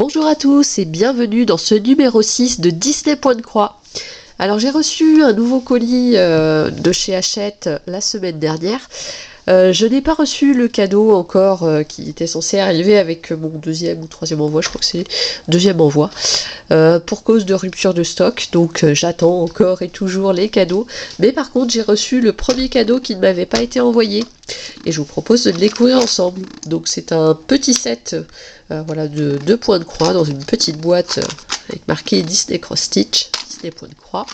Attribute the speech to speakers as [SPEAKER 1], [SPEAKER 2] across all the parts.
[SPEAKER 1] Bonjour à tous et bienvenue dans ce numéro 6 de Disney Point de Croix. Alors j'ai reçu un nouveau colis de chez Hachette la semaine dernière. Je n'ai pas reçu le cadeau encore qui était censé arriver avec mon deuxième ou troisième envoi, je crois que c'est deuxième envoi, pour cause de rupture de stock. Donc j'attends encore et toujours les cadeaux. Mais par contre j'ai reçu le premier cadeau qui ne m'avait pas été envoyé. Et je vous propose de le découvrir ensemble. Donc c'est un petit set voilà, de 2 points de croix dans une petite boîte avec marqué Disney Cross Stitch, Disney Point de Croix.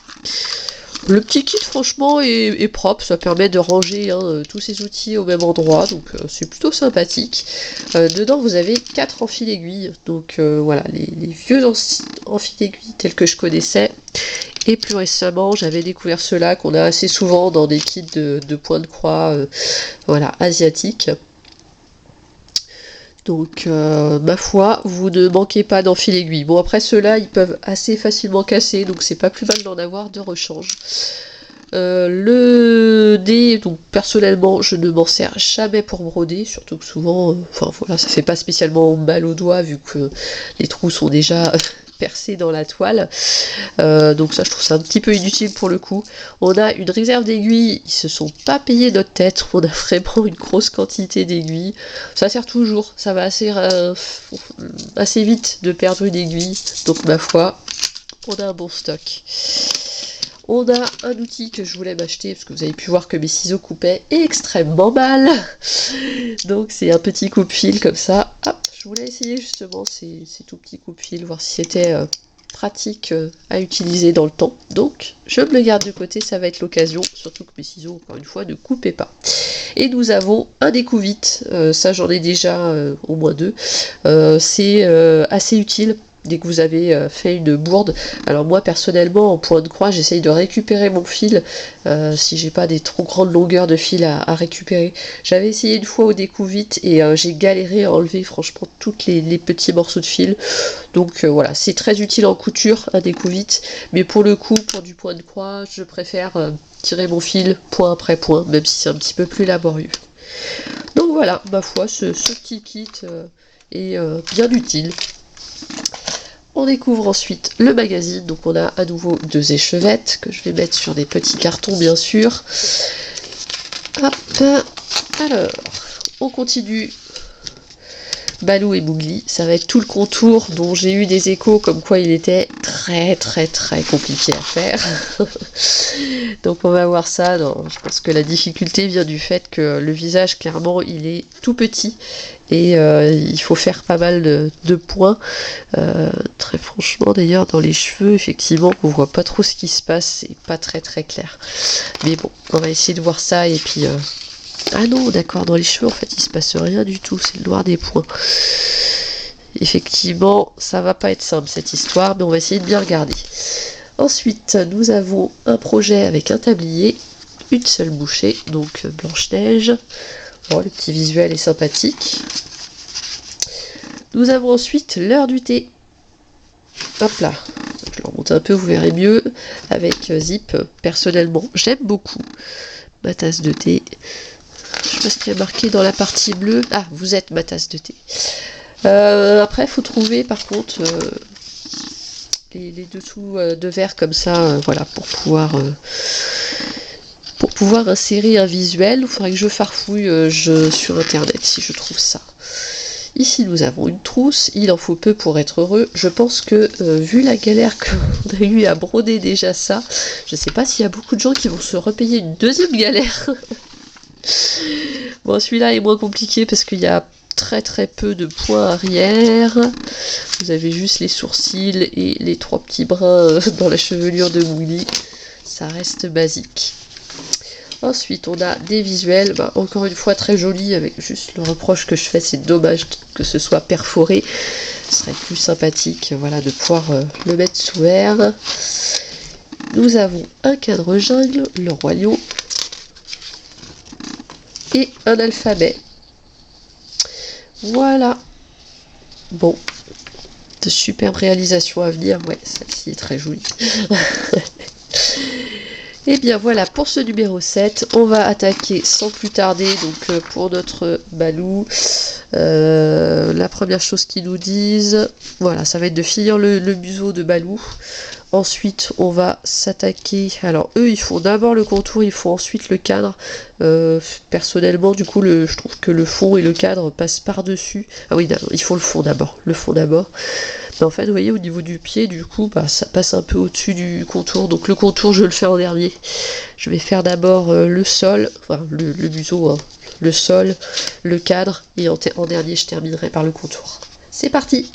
[SPEAKER 1] Le petit kit franchement est propre, ça permet de ranger tous ces outils au même endroit, donc c'est plutôt sympathique. Dedans vous avez 4 enfils aiguilles, donc voilà, les vieux enfils aiguilles tels que je connaissais. Et plus récemment j'avais découvert ceux-là qu'on a assez souvent dans des kits de points de croix voilà, asiatiques. Donc, ma foi, vous ne manquez pas d'enfil aiguille. Bon, après, ceux-là, ils peuvent assez facilement casser, donc c'est pas plus mal d'en avoir de rechange. Le dé, donc personnellement, je ne m'en sers jamais pour broder, surtout que souvent, enfin voilà, ça fait pas spécialement mal aux doigts, vu que les trous sont déjà percés dans la toile. Donc ça, je trouve ça un petit peu inutile pour le coup. On a une réserve d'aiguilles, ils se sont pas payés notre tête, on a vraiment une grosse quantité d'aiguilles. Ça sert toujours, ça va assez vite de perdre une aiguille, donc ma foi, on a un bon stock. On a un outil que je voulais m'acheter, parce que vous avez pu voir que mes ciseaux coupaient extrêmement mal. Donc c'est un petit coupe-fil comme ça. Hop, je voulais essayer justement ces tout petits coupe-fils, voir si c'était pratique à utiliser dans le temps. Donc je me le garde de côté, ça va être l'occasion, surtout que mes ciseaux, encore une fois, ne coupaient pas. Et nous avons un découvite, ça j'en ai déjà au moins 2. C'est assez utile dès que vous avez fait une bourde. Alors moi personnellement en point de croix j'essaye de récupérer mon fil si j'ai pas des trop grandes longueurs de fil à récupérer. J'avais essayé une fois au découvite et j'ai galéré à enlever franchement tous les petits morceaux de fil. Donc voilà, c'est très utile en couture un découvite, mais pour le coup pour du point de croix je préfère tirer mon fil point après point, même si c'est un petit peu plus laborieux. Donc voilà, ma foi, ce petit kit est bien utile. On découvre ensuite le magazine, donc on a à nouveau 2 échevettes que je vais mettre sur des petits cartons bien sûr. Hop, alors on continue. Baloo et Mowgli, ça va être tout le contour dont j'ai eu des échos comme quoi il était très compliqué à faire. Donc on va voir ça, je pense que la difficulté vient du fait que le visage clairement il est tout petit et il faut faire pas mal de points. Très franchement d'ailleurs dans les cheveux effectivement on voit pas trop ce qui se passe, c'est pas très clair. Mais bon, on va essayer de voir ça et puis... Ah non, d'accord, dans les cheveux, en fait, il se passe rien du tout, c'est le noir des points. Effectivement, ça va pas être simple, cette histoire, mais on va essayer de bien regarder. Ensuite, nous avons un projet avec un tablier, une seule bouchée, donc Blanche-Neige. Oh, le petit visuel est sympathique. Nous avons ensuite l'heure du thé. Hop là, je le remonte un peu, vous verrez mieux, avec Zip. Personnellement, j'aime beaucoup ma tasse de thé. Je sais pas ce qu'il y a marqué dans la partie bleue. Ah, vous êtes ma tasse de thé. Après, il faut trouver par contre les dessous de verre comme ça, voilà, pour pouvoir insérer un visuel. Il faudrait que je farfouille sur internet si je trouve ça. Ici, nous avons une trousse. Il en faut peu pour être heureux. Je pense que, vu la galère qu'on a eu à broder déjà ça, je sais pas s'il y a beaucoup de gens qui vont se repayer une deuxième galère. Bon, celui-là est moins compliqué parce qu'il y a très peu de points arrière. Vous avez juste les sourcils et les 3 petits brins dans la chevelure de Mowgli. Ça reste basique. Ensuite, on a des visuels, encore une fois très jolis, avec juste le reproche que je fais, c'est dommage que ce soit perforé. Ce serait plus sympathique, voilà, de pouvoir le mettre sous verre. Nous avons un cadre jungle, le roi lion, et un alphabet. Voilà. Bon. De superbes réalisations à venir. Ouais, celle-ci est très jolie. Et bien voilà pour ce numéro 7, on va attaquer sans plus tarder donc pour notre balou. La première chose qu'ils nous disent, voilà, ça va être de finir le museau de balou. Ensuite, on va s'attaquer. Alors, eux, ils font d'abord le contour, ils font ensuite le cadre. Personnellement, du coup, je trouve que le fond et le cadre passent par-dessus. Ah oui, ils font le fond d'abord. Le fond d'abord. Mais en fait, vous voyez, au niveau du pied, du coup, bah, ça passe un peu au-dessus du contour. Donc, le contour, je le fais en dernier. Je vais faire d'abord le sol, enfin, le museau, hein, le sol, le cadre, et en dernier, je terminerai par le contour. C'est parti!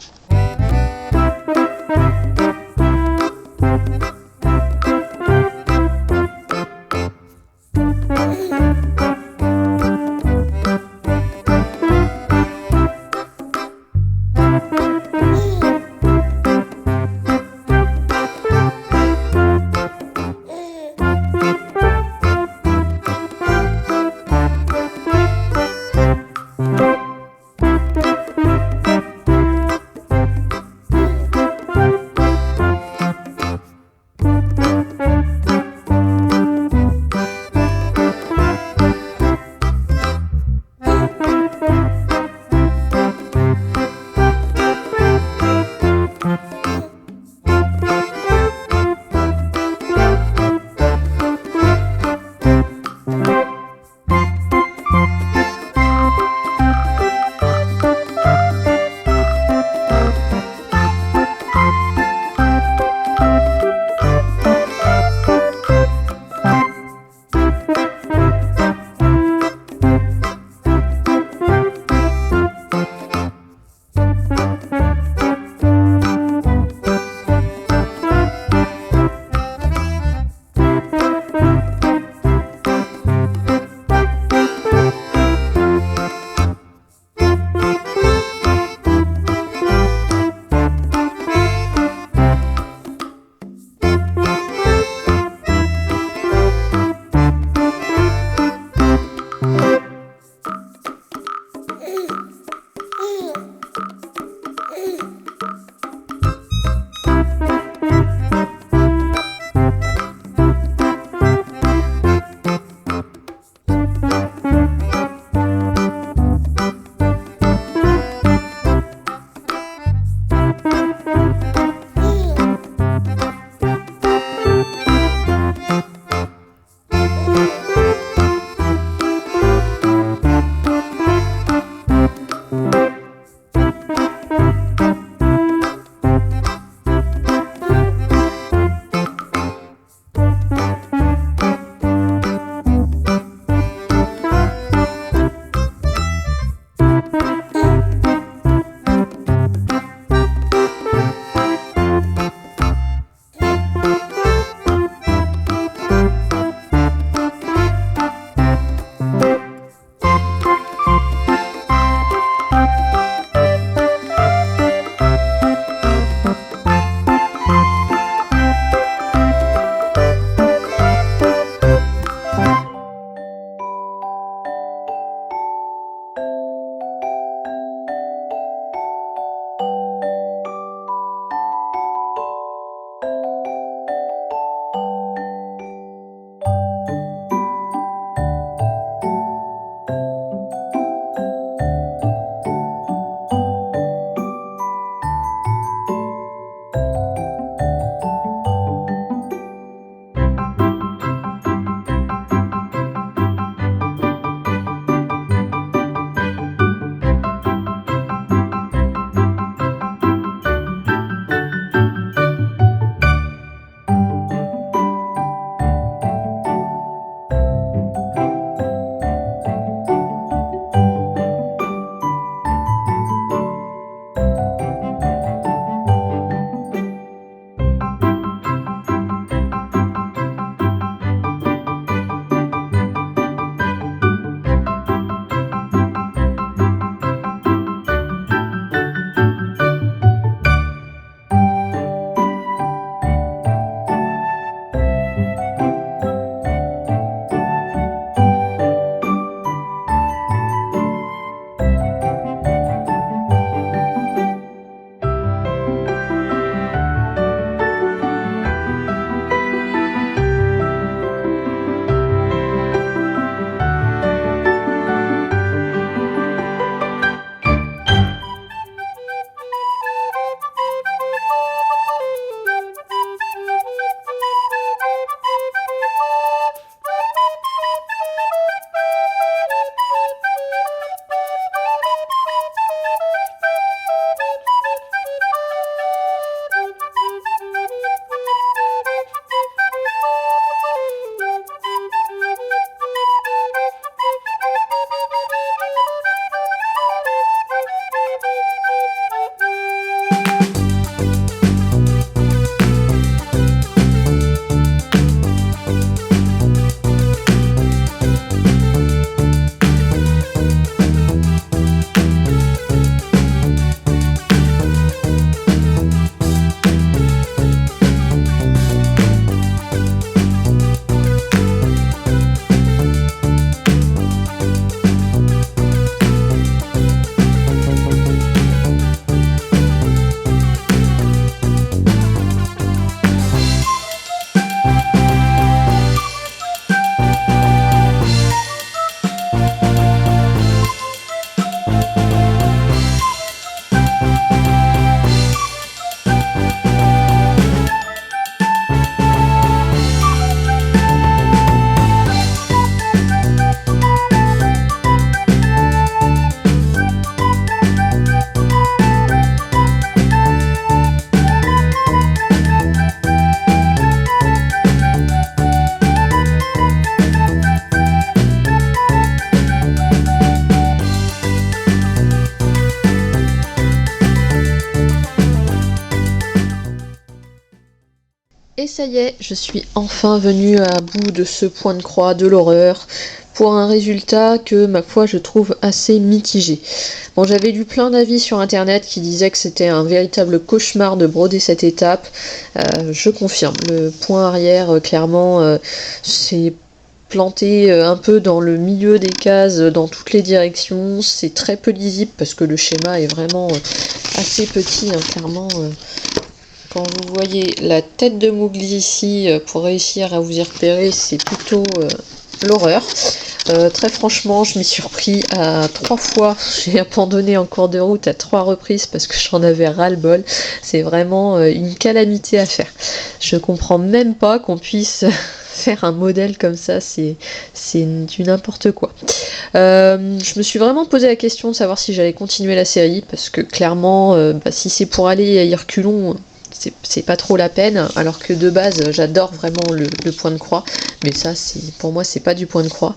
[SPEAKER 1] ça y est, je suis enfin venue à bout de ce point de croix de l'horreur pour un résultat que, ma foi, je trouve assez mitigé. Bon, j'avais lu plein d'avis sur internet qui disaient que c'était un véritable cauchemar de broder cette étape. Je confirme, le point arrière, clairement, c'est planté un peu dans le milieu des cases, dans toutes les directions. C'est très peu lisible parce que le schéma est vraiment assez petit, hein, clairement. Quand vous voyez la tête de Mowgli ici, pour réussir à vous y repérer, c'est plutôt l'horreur. Très franchement, je m'y suis repris à 3 fois. J'ai abandonné en cours de route à 3 reprises parce que j'en avais ras-le-bol. C'est vraiment une calamité à faire. Je comprends même pas qu'on puisse faire un modèle comme ça, c'est du n'importe quoi. Je me suis vraiment posé la question de savoir si j'allais continuer la série, parce que clairement, si c'est pour aller à Hirculon, c'est pas trop la peine, alors que de base j'adore vraiment le point de croix, mais ça pour moi c'est pas du point de croix,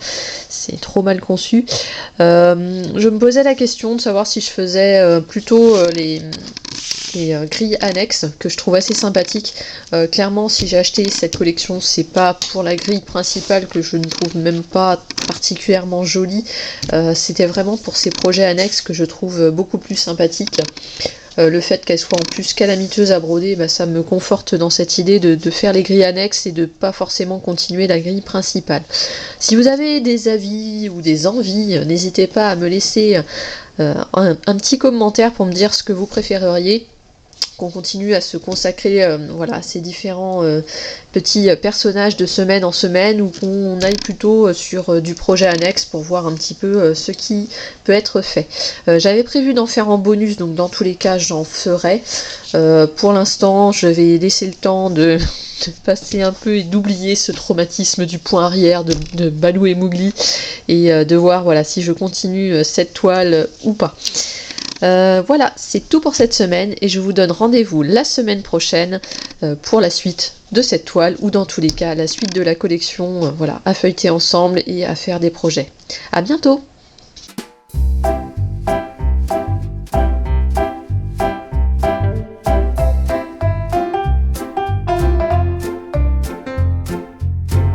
[SPEAKER 1] c'est trop mal conçu. Je me posais la question de savoir si je faisais plutôt les grilles annexes, que je trouve assez sympathiques. Clairement, si j'ai acheté cette collection, c'est pas pour la grille principale, que je ne trouve même pas particulièrement jolie, c'était vraiment pour ces projets annexes que je trouve beaucoup plus sympathiques. Le fait qu'elle soit en plus calamiteuse à broder, ça me conforte dans cette idée de faire les grilles annexes et de pas forcément continuer la grille principale. Si vous avez des avis ou des envies, n'hésitez pas à me laisser un petit commentaire pour me dire ce que vous préféreriez, qu'on continue à se consacrer à ces différents petits personnages de semaine en semaine, ou qu'on aille plutôt sur du projet annexe pour voir un petit peu ce qui peut être fait. J'avais prévu d'en faire en bonus, donc dans tous les cas j'en ferai. Pour l'instant je vais laisser le temps de passer un peu et d'oublier ce traumatisme du point arrière de Baloo et Mowgli, et de voir si je continue cette toile ou pas. Voilà, c'est tout pour cette semaine, et je vous donne rendez-vous la semaine prochaine pour la suite de cette toile, ou dans tous les cas la suite de la collection, à feuilleter ensemble et à faire des projets. À bientôt!